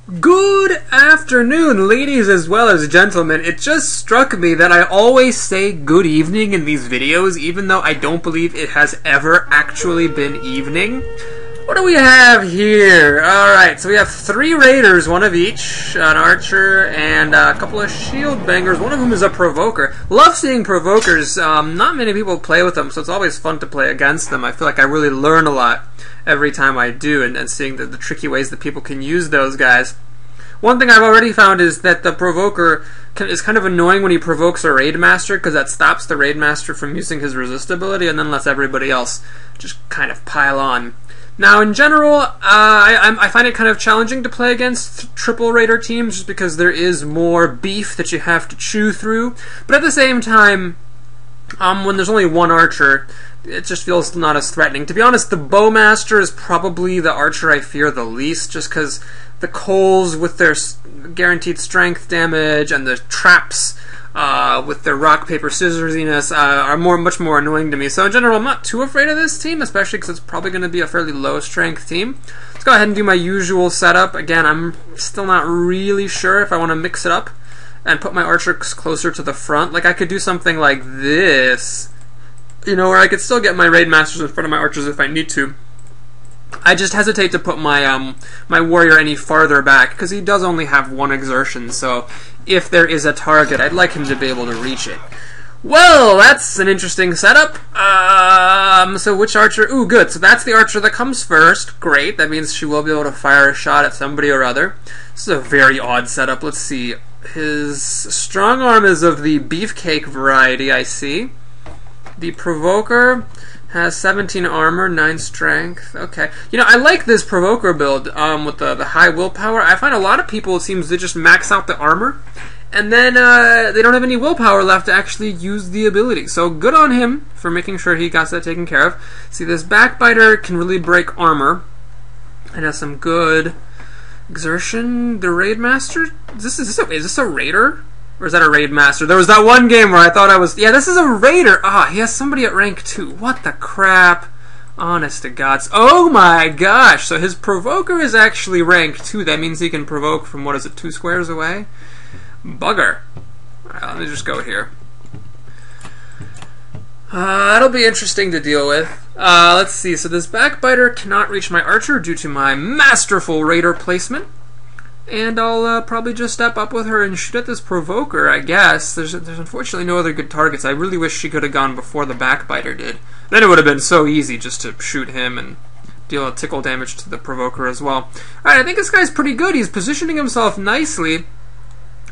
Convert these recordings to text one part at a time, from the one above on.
Good afternoon, ladies as well as gentlemen. It just struck me that I always say good evening in these videos, even though I don't believe it has ever actually been evening. What do we have here? Alright, so we have 3 raiders, one of each, an archer, and a couple of shield bangers, one of whom is a provoker. Love seeing provokers. Not many people play with them, so it's always fun to play against them. I feel like I really learn a lot every time I do, and seeing the tricky ways that people can use those guys. One thing I've already found is that the provoker is kind of annoying when he provokes a raid master, because that stops the raid master from using his resist ability and then lets everybody else just kind of pile on. Now, in general, I find it kind of challenging to play against triple raider teams just because there is more beef that you have to chew through. But at the same time, when there's only one archer, it just feels not as threatening. To be honest, the bowmaster is probably the archer I fear the least, just because the coals with their guaranteed strength damage and the traps with their rock, paper, scissorsiness are much more annoying to me. So in general, I'm not too afraid of this team, especially because it's probably going to be a fairly low strength team. Let's go ahead and do my usual setup. Again, I'm still not really sure if I want to mix it up and put my archers closer to the front. Like, I could do something like this, you know, where I could still get my raid masters in front of my archers if I need to. I just hesitate to put my my warrior any farther back, because he does only have 1 exertion, so if there is a target, I'd like him to be able to reach it. Well, that's an interesting setup. So which archer? Ooh, good. So that's the archer that comes first. Great. That means she will be able to fire a shot at somebody or other. This is a very odd setup. Let's see. His strong arm is of the beefcake variety, I see. The provoker has 17 armor, 9 strength. Okay. You know, I like this provoker build with the high willpower. I find a lot of people, it seems, they just max out the armor, and then they don't have any willpower left to actually use the ability. So good on him for making sure he got that taken care of. See, this backbiter can really break armor and has some good exertion. The raid master? Is this a raider? Or is that a raid master? There was that one game where I thought I was... Yeah, this is a raider! Ah, he has somebody at rank 2. What the crap? Honest to gods. Oh my gosh! So his provoker is actually rank 2. That means he can provoke from, what is it, 2 squares away? Bugger. Alright, let me just go here. That'll be interesting to deal with. Let's see. So this backbiter cannot reach my archer due to my masterful raider placement. And I'll probably just step up with her and shoot at this provoker, I guess. There's unfortunately no other good targets. I really wish she could have gone before the backbiter did. Then it would have been so easy just to shoot him and deal a tickle damage to the provoker as well. Alright, I think this guy's pretty good. He's positioning himself nicely.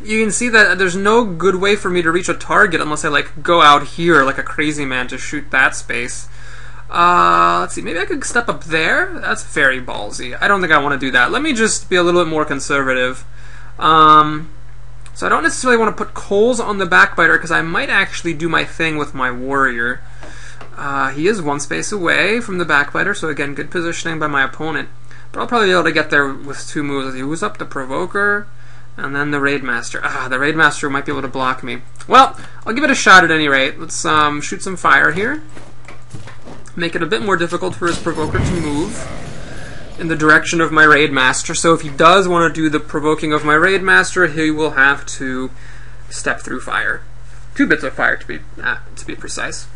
You can see that there's no good way for me to reach a target unless I, like, go out here like a crazy man to shoot that space. Let's see, maybe I could step up there? That's very ballsy. I don't think I want to do that. Let me just be a little bit more conservative. So I don't necessarily want to put coals on the backbiter, because I might actually do my thing with my warrior. He is 1 space away from the backbiter, so again, good positioning by my opponent. But I'll probably be able to get there with 2 moves. He moves up the provoker, and then the raid master. The raid master might be able to block me. Well, I'll give it a shot at any rate. Let's shoot some fire here. Make it a bit more difficult for his provoker to move in the direction of my raid master. So if he does want to do the provoking of my raid master, he will have to step through fire. 2 bits of fire to be precise.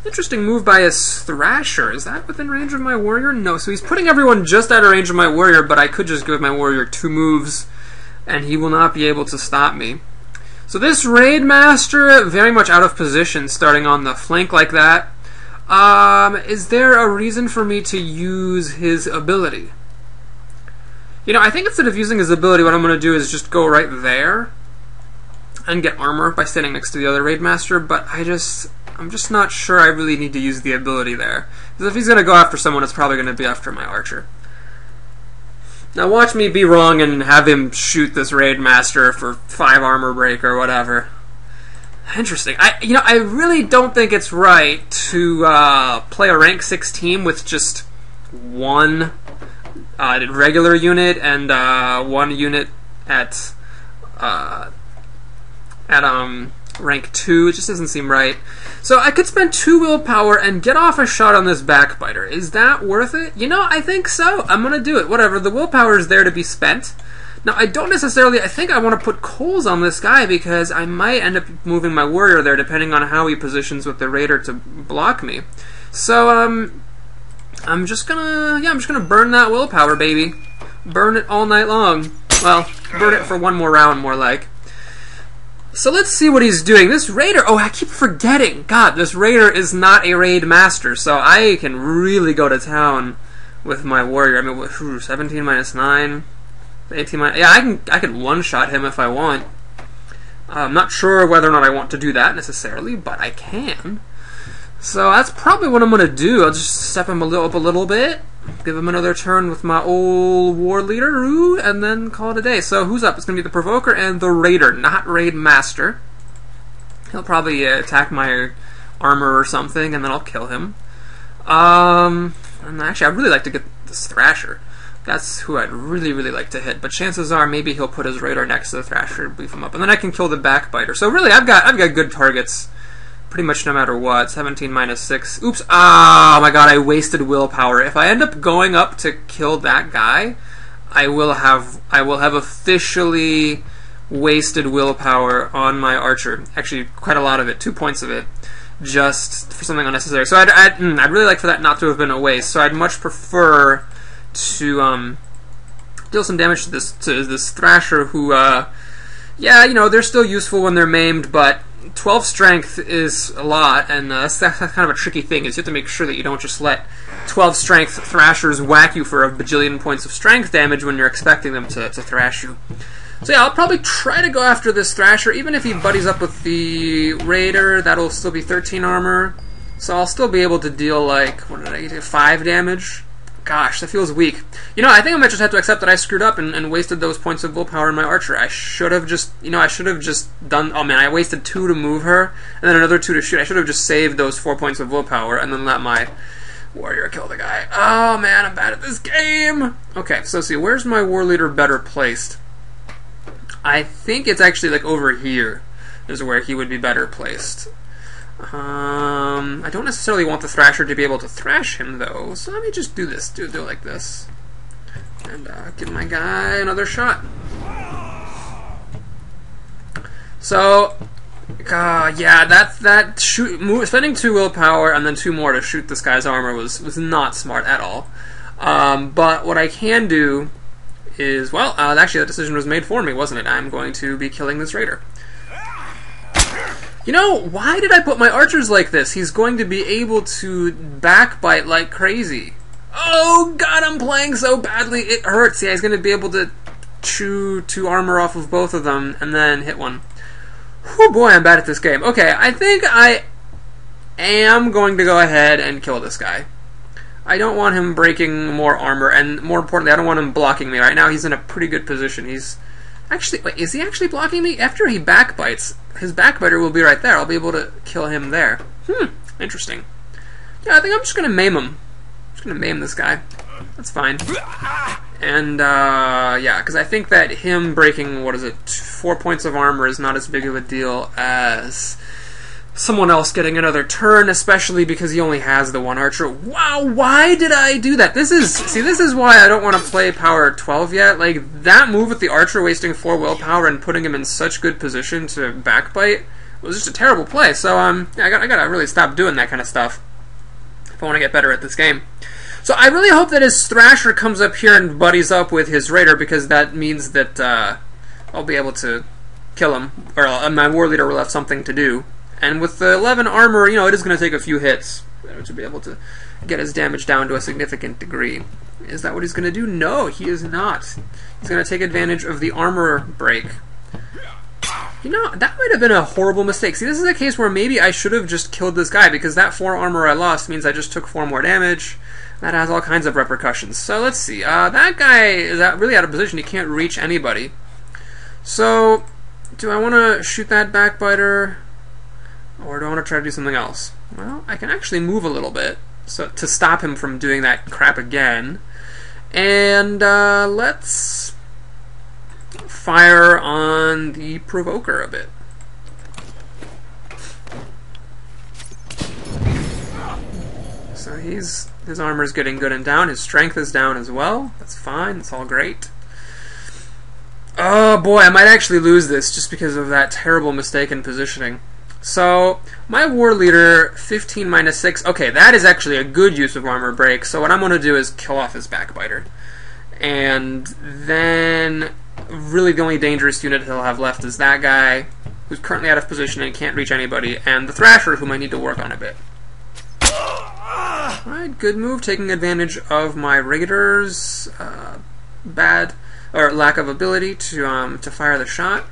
Interesting move by his thrasher. Is that within range of my warrior? No. So he's putting everyone just out of range of my warrior, but I could just give my warrior 2 moves and he will not be able to stop me. So this raid master, very much out of position, starting on the flank like that. Is there a reason for me to use his ability? You know, I think instead of using his ability, what I'm going to do is just go right there and get armor by standing next to the other raid master, but I'm just not sure I really need to use the ability there. Because if he's going to go after someone, it's probably going to be after my archer. Now watch me be wrong and have him shoot this raid master for 5 armor break or whatever. Interesting. I really don't think it's right to play a rank 6 team with just 1 regular unit and 1 unit at rank 2. It just doesn't seem right. So I could spend 2 willpower and get off a shot on this backbiter. Is that worth it? You know, I think so. I'm gonna do it. Whatever. The willpower is there to be spent. Now, I don't necessarily... I think I want to put coals on this guy because I might end up moving my warrior there depending on how he positions with the raider to block me. So, I'm just gonna... Yeah, I'm just gonna burn that willpower, baby. Burn it all night long. Well, burn it for one more round, more like. So let's see what he's doing. This raider... Oh, I keep forgetting. God, this raider is not a raid master, so I can really go to town with my warrior. I mean, 17 minus 9... 18 minus... Yeah, I can one-shot him if I want. I'm not sure whether or not I want to do that necessarily, but I can. So that's probably what I'm going to do. I'll just step him up a little bit, give him another turn with my old war leader, and then call it a day. So who's up? It's going to be the Provoker and the Raider, not Raid Master. He'll probably attack my armor or something, and then I'll kill him. And actually, I'd really like to get this Thrasher. That's who I'd really, really like to hit. But chances are maybe he'll put his Raider next to the Thrasher to beef him up. And then I can kill the Backbiter. So really, I've got good targets pretty much no matter what. 17 minus 6. Oops. Oh my god, I wasted willpower. If I end up going up to kill that guy, I will have officially wasted willpower on my archer. Actually, quite a lot of it. 2 points of it. Just for something unnecessary. So I'd really like for that not to have been a waste. So I'd much prefer to deal some damage to this Thrasher who, yeah, you know, they're still useful when they're maimed, but 12 strength is a lot, and that's kind of a tricky thing, is you have to make sure that you don't just let 12 strength Thrashers whack you for a bajillion points of strength damage when you're expecting them to thrash you. So yeah, I'll probably try to go after this Thrasher, even if he buddies up with the Raider. That'll still be 13 armor, so I'll still be able to deal, like, what did I get, 5 damage? Gosh, that feels weak. You know, I think I might just have to accept that I screwed up and wasted those points of willpower in my archer. I should have just, you know, I should have just done, oh man, I wasted 2 to move her, and then another 2 to shoot. I should have just saved those 4 points of willpower and then let my warrior kill the guy. Oh man, I'm bad at this game! Okay, so see, where's my war leader better placed? I think it's actually, like, over here is where he would be better placed. I don't necessarily want the Thrasher to be able to thrash him, though, so let me just do this. Do it like this. And give my guy another shot. So, yeah, spending 2 willpower and then 2 more to shoot this guy's armor was not smart at all. But what I can do is, well, actually that decision was made for me, wasn't it? I'm going to be killing this Raider. You know, why did I put my archers like this? He's going to be able to backbite like crazy. Oh god, I'm playing so badly, it hurts. Yeah, he's going to be able to chew 2 armor off of both of them and then hit one. Whew, boy, I'm bad at this game. Okay, I think I am going to go ahead and kill this guy. I don't want him breaking more armor, and more importantly, I don't want him blocking me. Right now, he's in a pretty good position. He's... Actually, wait, is he actually blocking me? After he backbites, his backbiter will be right there. I'll be able to kill him there. Interesting. Yeah, I think I'm just going to maim him. I'm just going to maim this guy. That's fine. And, yeah, because I think that him breaking, 4 points of armor is not as big of a deal as someone else getting another turn, especially because he only has the 1 archer. Wow, why did I do that? This is why I don't want to play power 12 yet. Like, that move with the archer wasting 4 willpower and putting him in such good position to backbite was just a terrible play. So, yeah, I gotta really stop doing that kind of stuff if I want to get better at this game. So I really hope that his Thrasher comes up here and buddies up with his Raider, because that means that I'll be able to kill him, or my war leader will have something to do. And with the 11 armor, you know, it is going to take a few hits to be able to get his damage down to a significant degree. Is that what he's going to do? No, he is not. He's going to take advantage of the armor break. You know, that might have been a horrible mistake. See, this is a case where maybe I should have just killed this guy, because that 4 armor I lost means I just took 4 more damage. That has all kinds of repercussions. So let's see. That guy is really out of position. He can't reach anybody. So, do I want to shoot that backbiter? Or do I want to try to do something else? Well, I can actually move a little bit to stop him from doing that crap again. And let's fire on the Provoker a bit. So his armor's getting good and down. His strength is down as well. That's fine. It's all great. Oh boy, I might actually lose this just because of that terrible mistake in positioning. So, my war leader, 15 minus 6, okay, that is actually a good use of armor break, so what I'm going to do is kill off his backbiter. And then, really the only dangerous unit he'll have left is that guy, who's currently out of position and can't reach anybody, and the Thrasher, whom I need to work on a bit. Alright, good move, taking advantage of my Raider's lack of ability to fire the shot.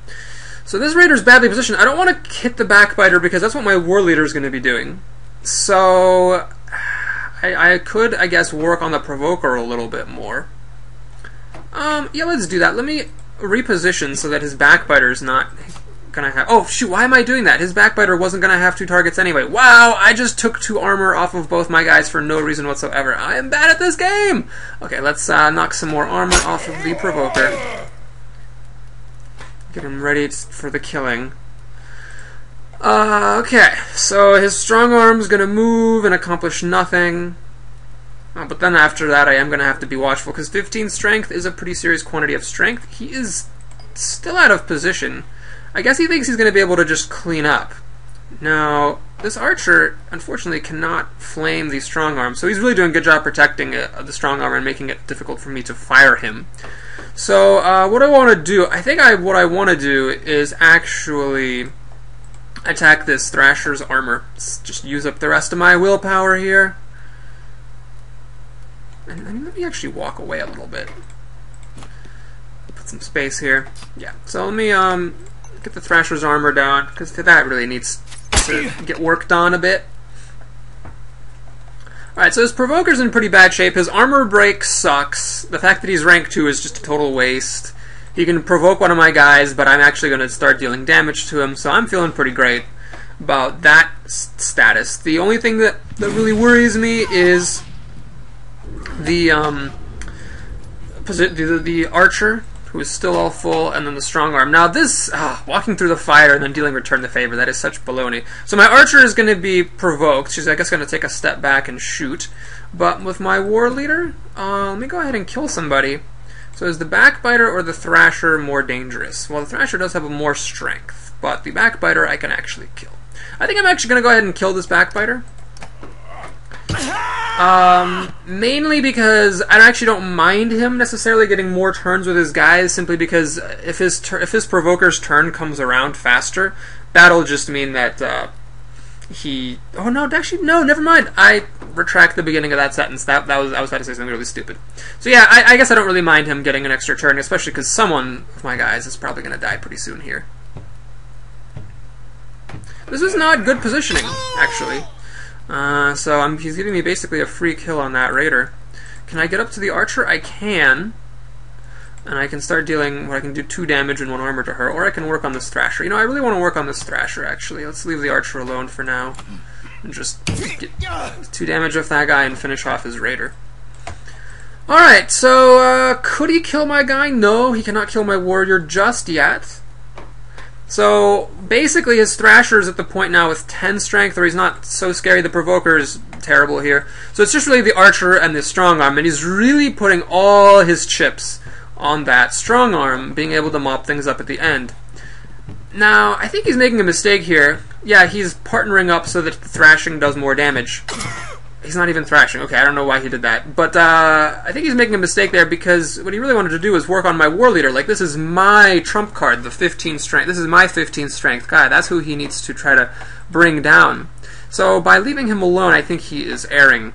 So this Raider's badly positioned. I don't want to hit the backbiter because that's what my war leader is going to be doing. So I could, I guess, work on the provoker a little bit more. Yeah, let's do that. Let me reposition so that his backbiter is not going to have... Oh, shoot, why am I doing that? His backbiter wasn't going to have 2 targets anyway. Wow, I just took 2 armor off of both my guys for no reason whatsoever. I am bad at this game! Okay, let's knock some more armor off of the provoker. Get him ready for the killing. Okay, so his strong arm's gonna move and accomplish nothing. But then after that I am gonna have to be watchful, because 15 strength is a pretty serious quantity of strength. He is still out of position. I guess he thinks he's gonna be able to just clean up. Now, this archer, unfortunately, cannot flame the strong arm, so he's really doing a good job protecting the strong arm and making it difficult for me to fire him. So, what I want to do, I think what I want to do is actually attack this Thrasher's armor. Let's just use up the rest of my willpower here. And let me actually walk away a little bit. Put some space here. Yeah, so let me get the Thrasher's armor down, because that really needs to get worked on a bit. Alright, so his Provoker's in pretty bad shape. His armor break sucks. The fact that he's rank 2 is just a total waste. He can provoke one of my guys, but I'm actually going to start dealing damage to him, so I'm feeling pretty great about that status. The only thing that really worries me is the archer, who is still all full, and then the strong arm. Now this, walking through the fire and then dealing return the favor, that is such baloney. So my archer is going to be provoked. She's, I guess, going to take a step back and shoot. But with my war leader, let me go ahead and kill somebody. So is the backbiter or the Thrasher more dangerous? Well, the Thrasher does have more strength, but the backbiter I can actually kill. I think I'm actually going to go ahead and kill this backbiter. Mainly because I actually don't mind him necessarily getting more turns with his guys, simply because if his Provoker's turn comes around faster, that'll just mean that he... Oh no, actually no, never mind. I retract the beginning of that sentence. I was about to say something really stupid. So yeah, I guess I don't really mind him getting an extra turn, especially because someone of my guys is probably going to die pretty soon here. This is not good positioning, actually. So he's giving me basically a free kill on that Raider. Can I get up to the archer? I can. And I can start dealing, I can do 2 damage and 1 armor to her, or I can work on this Thrasher. You know, I really want to work on this Thrasher, actually. Let's leave the archer alone for now. And just get 2 damage off that guy and finish off his Raider. Alright, so, could he kill my guy? No, he cannot kill my warrior just yet. So, basically his Thrasher is at the point now with 10 strength, where he's not so scary. The Provoker is terrible here. So it's just really the archer and the strong arm, and he's really putting all his chips on that strong arm, being able to mop things up at the end. Now, I think he's making a mistake here. Yeah, he's partnering up so that the thrashing does more damage. He's not even thrashing. Okay, I don't know why he did that. But I think he's making a mistake there, because what he really wanted to do was work on my war leader. Like, this is my trump card, the 15 strength. This is my 15 strength guy. That's who he needs to try to bring down. So by leaving him alone, I think he is erring.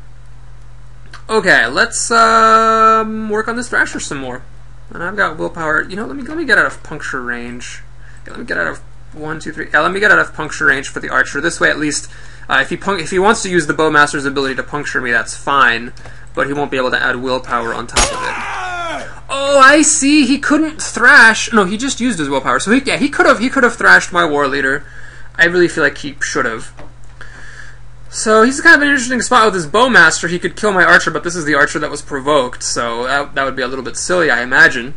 Okay, let's work on this Thrasher some more. And I've got willpower. You know, let me get out of puncture range. Yeah, let me get out of 1, 2, 3. Yeah, let me get out of puncture range for the archer. This way, at least, if he wants to use the bowmaster's ability to puncture me, that's fine. But he won't be able to add willpower on top of it. Oh, I see. He couldn't thrash. No, he just used his willpower. So he could have thrashed my war leader. I really feel like he should have. So he's kind of an interesting spot with his bowmaster. He could kill my archer, but this is the archer that was provoked, so that would be a little bit silly, I imagine.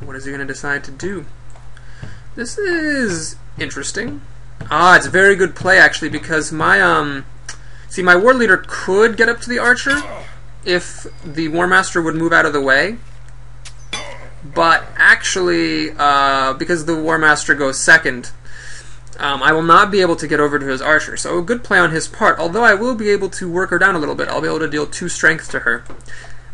What is he going to decide to do? This is Interesting. Ah, it's a very good play, actually, because my, see, my War Leader could get up to the Archer if the War Master would move out of the way. But actually, because the War Master goes second, I will not be able to get over to his Archer. So a good play on his part, although I will be able to work her down a little bit. I'll be able to deal 2 strength to her.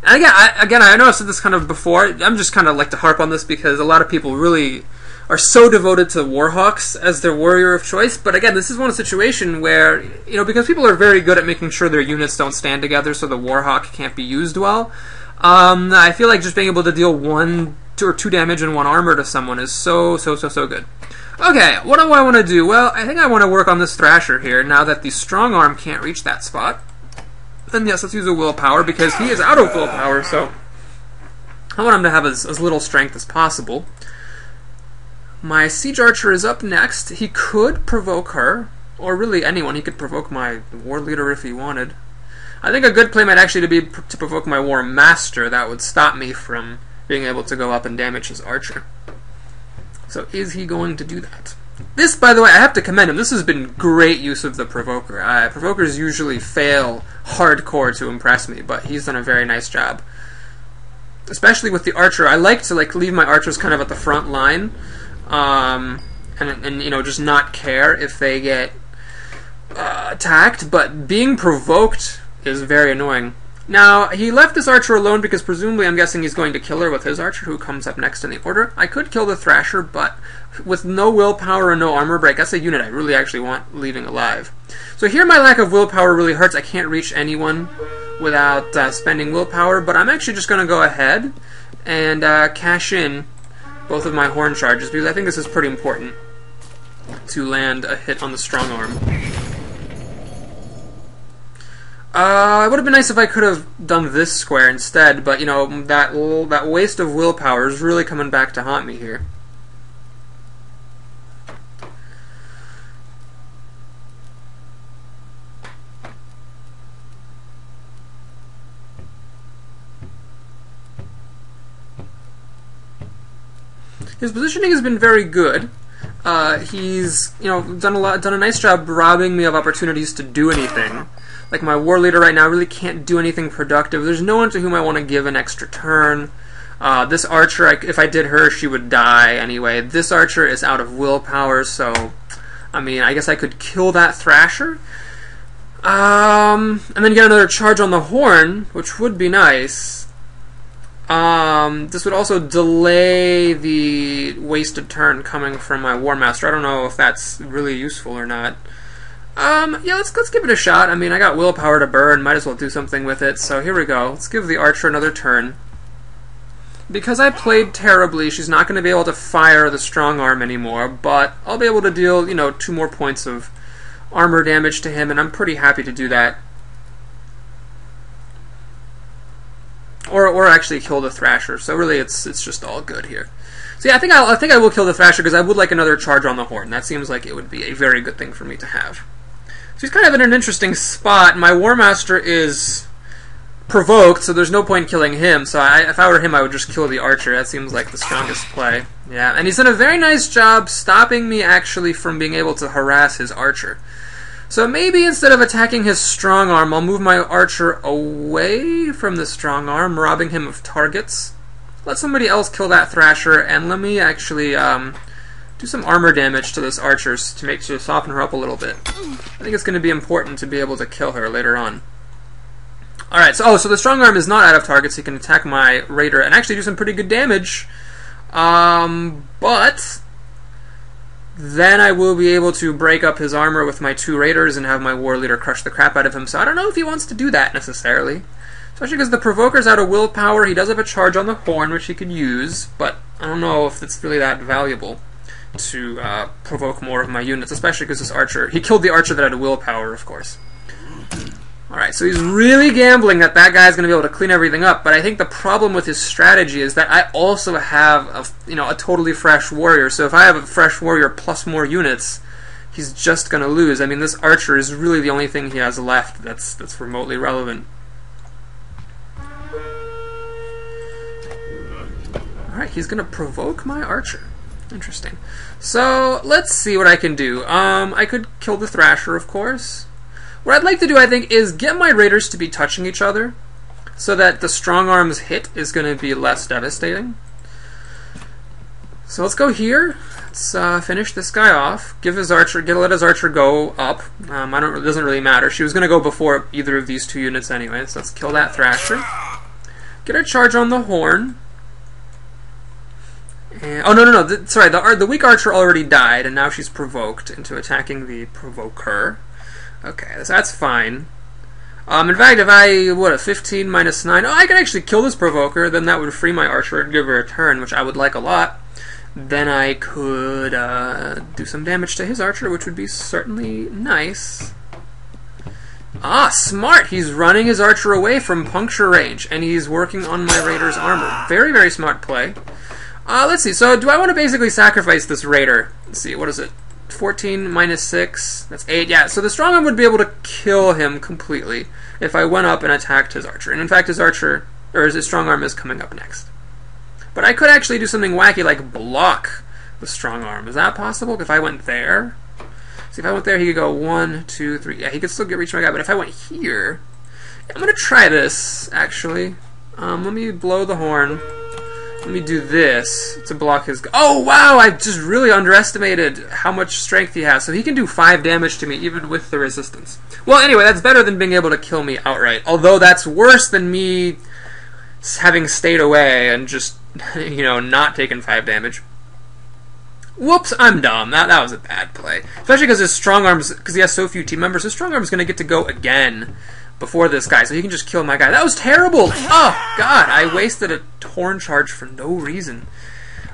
And again, I know I've said this kind of before. I'm just kind of like to harp on this because a lot of people really are so devoted to Warhawks as their warrior of choice. But again, this is one situation where, you know, because people are very good at making sure their units don't stand together so the Warhawk can't be used well, I feel like just being able to deal 1 or 2 damage and 1 armor to someone is so good. Okay, what do I want to do? Well, I think I want to work on this Thrasher here now that the strong arm can't reach that spot. Then yes, let's use a willpower because he is out of willpower, so I want him to have as little strength as possible. My Siege Archer is up next. He could provoke her, or really anyone. He could provoke my War Leader if he wanted. I think a good play might actually be to provoke my War Master. That would stop me from being able to go up and damage his Archer. So is he going to do that? This, by the way, I have to commend him. This has been great use of the Provoker. Provokers usually fail hardcore to impress me, but he's done a very nice job. Especially with the Archer. I like to leave my Archers kind of at the front line, and you know, just not care if they get attacked, but being provoked is very annoying. Now, he left this Archer alone because presumably I'm guessing he's going to kill her with his Archer, who comes up next in the order. I could kill the Thrasher, but with no willpower and no armor break, that's a unit I really actually want leaving alive. So here my lack of willpower really hurts. I can't reach anyone without spending willpower, but I'm actually just going to go ahead and cash in both of my horn charges, because I think this is pretty important to land a hit on the strong arm. It would have been nice if I could have done this square instead, but you know, that waste of willpower is really coming back to haunt me here. His positioning has been very good. He's, you know, done a nice job robbing me of opportunities to do anything. Like my War Leader right now really can't do anything productive. There's no one to whom I want to give an extra turn. This Archer, if I did her, she would die anyway. This Archer is out of willpower, so I mean, I guess I could kill that Thrasher. And then get another charge on the Horn, which would be nice. This would also delay the wasted turn coming from my War Master. I don't know if that's really useful or not. Yeah, let's give it a shot. I mean, I got willpower to burn, might as well do something with it. So here we go. Let's give the Archer another turn. Because I played terribly, she's not going to be able to fire the strong arm anymore, but I'll be able to deal, you know, 2 more points of armor damage to him, and I'm pretty happy to do that. Or actually kill the Thrasher. So really, it's just all good here. So yeah, I think I will kill the Thrasher because I would like another charge on the Horn. That seems like it would be a very good thing for me to have. So he's kind of in an interesting spot. My War Master is provoked, so there's no point killing him. So if I were him, I would just kill the Archer. That seems like the strongest play. Yeah, and he's done a very nice job stopping me actually from being able to harass his Archer. So maybe instead of attacking his strong arm, I'll move my Archer away from the strong arm, robbing him of targets. Let somebody else kill that Thrasher, and let me actually do some armor damage to this Archer to soften her up a little bit. I think it's going to be important to be able to kill her later on. Alright, so the strong arm is not out of targets. He can attack my Raider and actually do some pretty good damage. But then I will be able to break up his armor with my 2 Raiders and have my War Leader crush the crap out of him. So I don't know if he wants to do that necessarily. Especially because the Provoker's out of willpower. He does have a charge on the Horn, which he could use, but I don't know if it's really that valuable to provoke more of my units, especially because this Archer, he killed the Archer that had willpower, of course. Alright, so he's really gambling that guy's going to be able to clean everything up, but I think the problem with his strategy is that I also have a totally fresh warrior, so if I have a fresh warrior plus more units, he's just going to lose. I mean, this Archer is really the only thing he has left that's remotely relevant. Alright, he's going to provoke my Archer. Interesting. So, let's see what I can do. I could kill the Thrasher, of course. What I'd like to do, I think, is get my Raiders to be touching each other, so that the strong arm's hit is going to be less devastating. So let's go here. Let's finish this guy off. Give his archer, let his archer go up. It doesn't really matter. She was going to go before either of these two units anyway. So let's kill that Thrasher. Get a charge on the horn. And, oh no! Sorry, the weak archer already died, and now she's provoked into attacking the provoker. Okay, so that's fine. In fact, if I 15 minus 9. Oh, I can actually kill this provoker. Then that would free my archer and give her a turn, which I would like a lot. Then I could do some damage to his archer, which would be certainly nice. Ah, smart! He's running his archer away from puncture range, and he's working on my Raider's armor. Very, very smart play. Let's see, so do I want to basically sacrifice this Raider? Let's see, what is it? 14 minus 6, that's 8. Yeah, so the strong arm would be able to kill him completely if I went up and attacked his archer. And in fact, his archer, or his strong arm is coming up next. But I could actually do something wacky like block the strong arm. Is that possible? If I went there? See, if I went there, he could go 1, 2, 3. Yeah, he could still reach my guy. But if I went here, I'm going to try this, actually. Let me blow the horn. Let me do this to block his... Oh, wow! I just really underestimated how much strength he has. So he can do 5 damage to me, even with the resistance. Well, anyway, that's better than being able to kill me outright. Although that's worse than me having stayed away and just, you know, not taken 5 damage. Whoops, I'm dumb. That was a bad play. Especially because his strong arms, because he has so few team members, his strong arm is going to get to go again before this guy, so he can just kill my guy. That was terrible! Oh, God, I wasted a horn charge for no reason.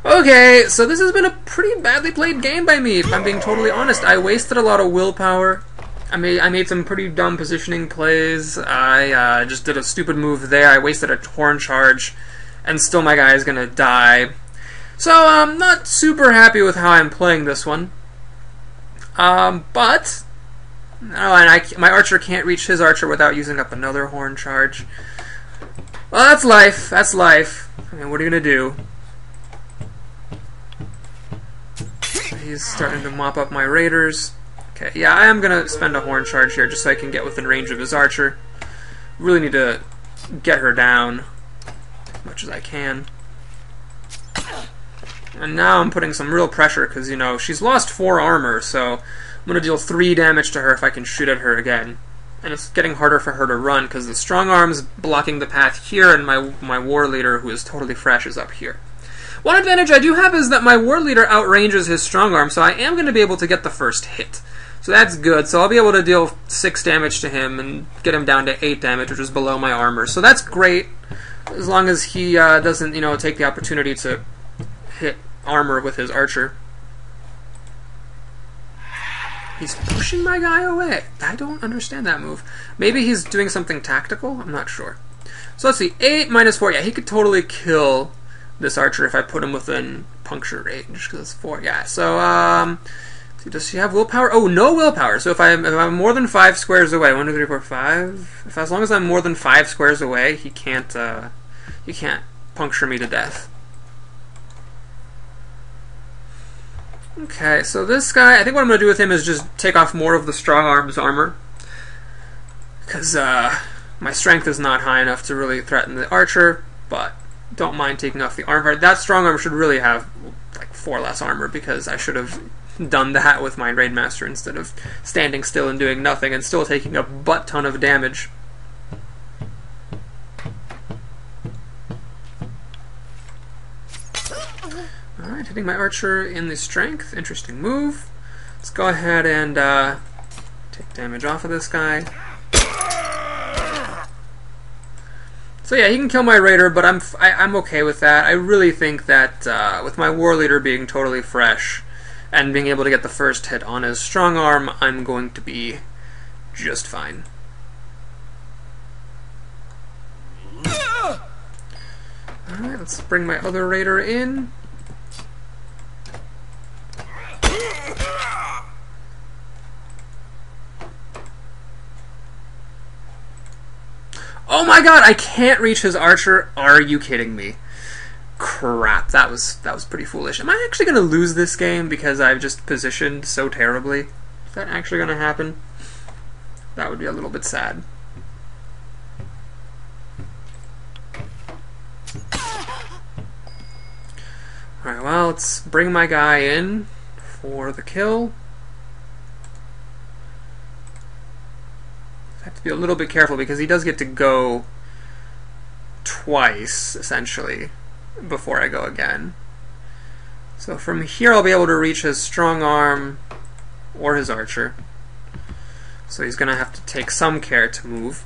Okay, so this has been a pretty badly played game by me, if I'm being totally honest. I wasted a lot of willpower. I made some pretty dumb positioning plays. I just did a stupid move there. I wasted a horn charge, and still my guy is going to die. So I'm not super happy with how I'm playing this one. But... Oh, and my archer can't reach his archer without using up another horn charge. Well, that's life. That's life. I mean, what are you going to do? He's starting to mop up my raiders. Okay, yeah, I am going to spend a horn charge here just so I can get within range of his archer. Really need to get her down as much as I can. And now I'm putting some real pressure because, you know, she's lost 4 armor, so I'm going to deal 3 damage to her if I can shoot at her again. And it's getting harder for her to run because the strong arm's blocking the path here and my war leader, who is totally fresh, is up here. One advantage I do have is that my war leader outranges his strong arm, so I am going to be able to get the first hit. So that's good. So I'll be able to deal 6 damage to him and get him down to 8 damage, which is below my armor. So that's great, as long as he doesn't, you know, take the opportunity to hit armor with his archer. He's pushing my guy away. I don't understand that move. Maybe he's doing something tactical? I'm not sure. So let's see. 8 minus 4. Yeah, he could totally kill this archer if I put him within puncture range, because it's 4. Yeah, so, does he have willpower? Oh, no willpower. So if I'm more than 5 squares away, 1, 2, 3, 4, 5. As long as I'm more than 5 squares away, he can't puncture me to death. Okay, so this guy, I think what I'm going to do with him is just take off more of the strong arm's armor. Because my strength is not high enough to really threaten the archer, but don't mind taking off the armor. That strong arm should really have like 4 less armor, because I should have done that with my Raidmaster instead of standing still and doing nothing and still taking a butt ton of damage. Alright, hitting my archer in the strength. Interesting move. Let's go ahead and take damage off of this guy. So yeah, he can kill my raider, but I'm okay with that. I really think that with my war leader being totally fresh and being able to get the first hit on his strong arm, I'm going to be just fine. Alright, let's bring my other raider in. Oh my god, I can't reach his archer. Are you kidding me? crap, that was pretty foolish. Am I actually going to lose this game because I've just positioned so terribly? Is that actually going to happen? That would be a little bit sad. Alright, well, let's bring my guy in for the kill. I have to be a little bit careful because he does get to go twice, essentially, before I go again. So from here I'll be able to reach his strong arm or his archer. So he's going to have to take some care to move.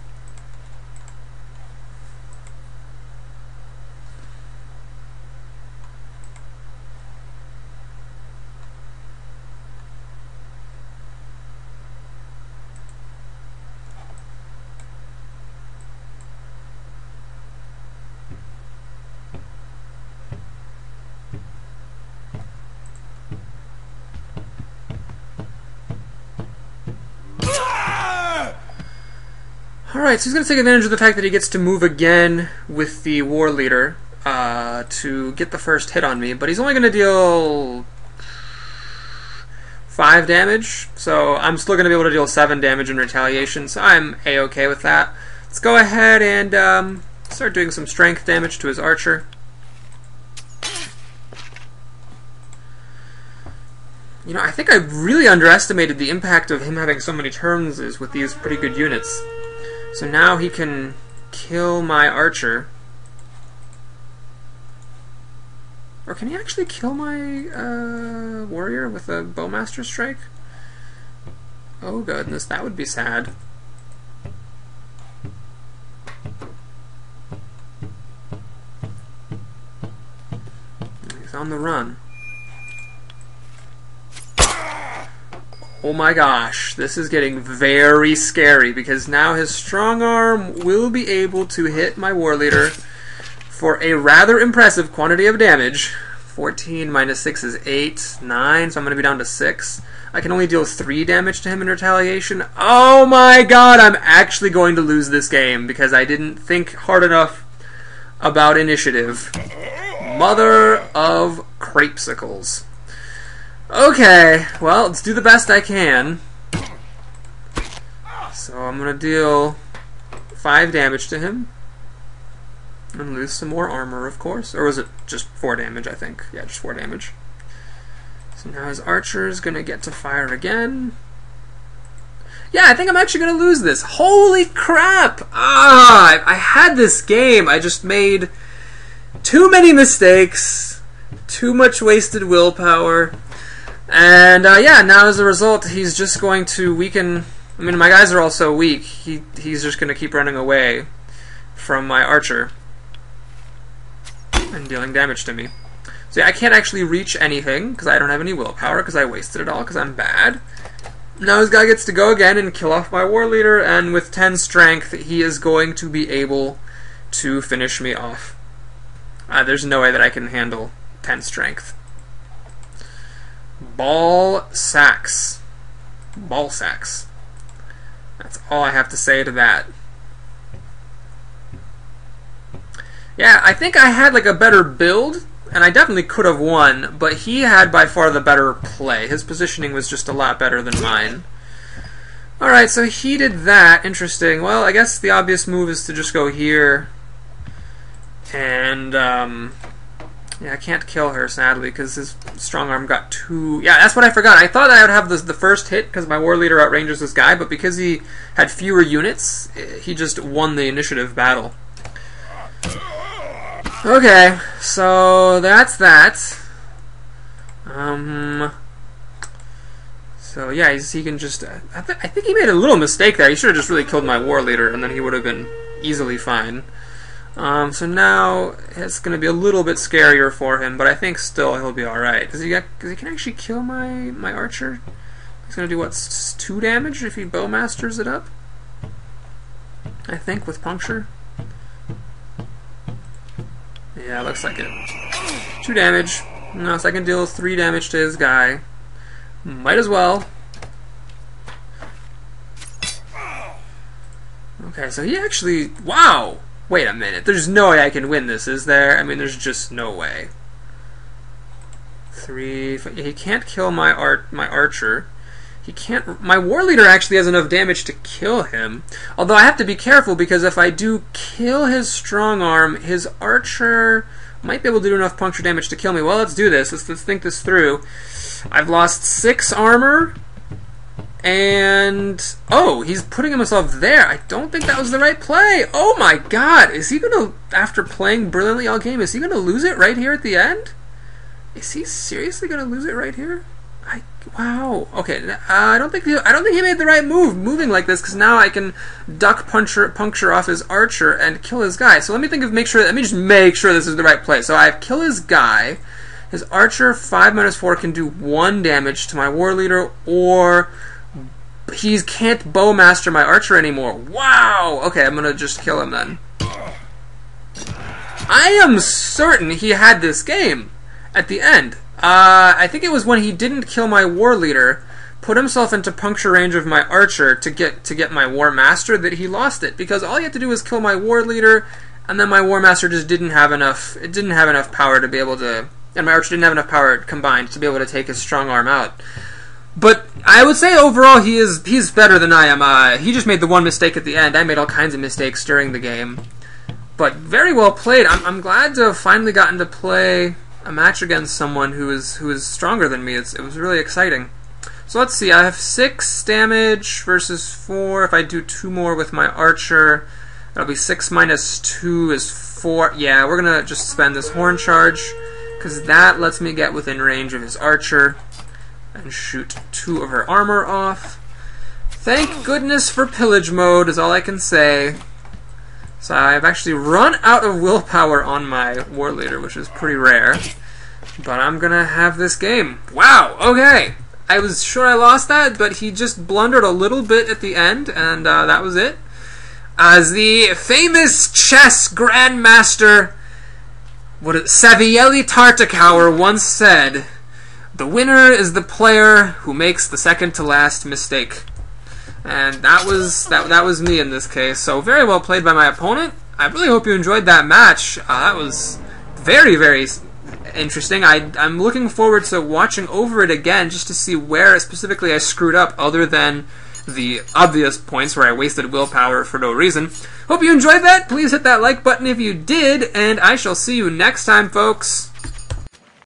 Alright, so he's going to take advantage of the fact that he gets to move again with the war leader to get the first hit on me, but he's only going to deal 5 damage, so I'm still going to be able to deal 7 damage in retaliation, so I'm A-okay with that. Let's go ahead and start doing some strength damage to his archer. You know, I think I really underestimated the impact of him having so many turns with these pretty good units. So now he can kill my archer. Or can he actually kill my warrior with a bowmaster strike? Oh goodness, that would be sad. He's on the run. Oh my gosh, this is getting very scary because now his strong arm will be able to hit my war leader for a rather impressive quantity of damage. 14 minus 6 is 8, 9, so I'm going to be down to 6. I can only deal 3 damage to him in retaliation. Oh my god, I'm actually going to lose this game because I didn't think hard enough about initiative. Mother of crapesicles. Okay, well, let's do the best I can. So I'm going to deal 5 damage to him. And lose some more armor, of course. Or was it just 4 damage, I think? Yeah, just 4 damage. So now his archer is going to get to fire again. Yeah, I think I'm actually going to lose this. Holy crap! I had this game. I just made too many mistakes. Too much wasted willpower. And yeah, now as a result, he's just going to weaken. I mean, my guys are all so weak. He's just going to keep running away from my archer and dealing damage to me. So yeah, I can't actually reach anything because I don't have any willpower because I wasted it all because I'm bad. Now his guy gets to go again and kill off my war leader, and with 10 strength, he is going to be able to finish me off. There's no way that I can handle 10 strength. Ball sacks. Ball sacks. That's all I have to say to that. Yeah, I think I had like a better build, and I definitely could have won, but he had by far the better play. His positioning was just a lot better than mine. Alright, so he did that. Interesting. Well, I guess the obvious move is to just go here. And, yeah, I can't kill her, sadly, because his strong arm got 2... Yeah, that's what I forgot. I thought I would have the first hit because my war leader outranges this guy, but because he had fewer units, he just won the initiative battle. Okay, so that's that. So yeah, he can just... I think he made a little mistake there. He should have just really killed my war leader, and then he would have been easily fine. So now it's going to be a little bit scarier for him, but I think still he'll be alright. Because he can actually kill my archer. He's going to do, what, 2 damage if he bowmasters it up? I think, with puncture. Yeah, looks like it. 2 damage. No, so I can deal 3 damage to his guy. Might as well. Okay, so he actually... Wow! Wait a minute. There's no way I can win this, is there? I mean, there's just no way. 3... He can't kill my archer. He can't... My war leader actually has enough damage to kill him. Although I have to be careful, because if I do kill his strong arm, his archer might be able to do enough puncture damage to kill me. Well, let's do this. Let's think this through. I've lost 6 armor. And... oh, he's putting himself there. I don't think that was the right play. Oh my god. Is he going to, after playing brilliantly all game, is he going to lose it right here at the end? Is he seriously going to lose it right here? Wow. Okay. I don't think he made the right move moving like this, because now I can duck puncture off his archer and kill his guy. So let me just make sure this is the right play. So I have kill his guy. His archer 5-4 can do 1 damage to my war leader, or he can't bowmaster my archer anymore. Wow. Okay, I'm gonna just kill him then. I am certain he had this game at the end. I think it was when he didn't kill my war leader, put himself into puncture range of my archer to get my war master, that he lost it, because all he had to do was kill my war leader, and then my war master just didn't have enough. It didn't have enough power to be able to, and my archer didn't have enough power combined to be able to take his strong arm out. But I would say overall he's better than I am. He just made the one mistake at the end. I made all kinds of mistakes during the game, but very well played. I'm glad to have finally gotten to play a match against someone who is stronger than me. It was really exciting. So let's see, I have 6 damage versus 4. If I do 2 more with my archer, that'll be 6 minus 2 is 4. Yeah, we're gonna just spend this horn charge, because that lets me get within range of his archer and shoot 2 of her armor off. Thank goodness for pillage mode is all I can say. So I've actually run out of willpower on my war leader, which is pretty rare. But I'm gonna have this game. Wow, okay. I was sure I lost that, but he just blundered a little bit at the end, and that was it. As the famous chess grandmaster Savielli Tartakower once said, the winner is the player who makes the second to last mistake. And that was me in this case. So very well played by my opponent. I really hope you enjoyed that match. That was very, very interesting. I'm looking forward to watching over it again, just to see where specifically I screwed up, other than the obvious points where I wasted willpower for no reason. Hope you enjoyed that. Please hit that like button if you did, and I shall see you next time, folks.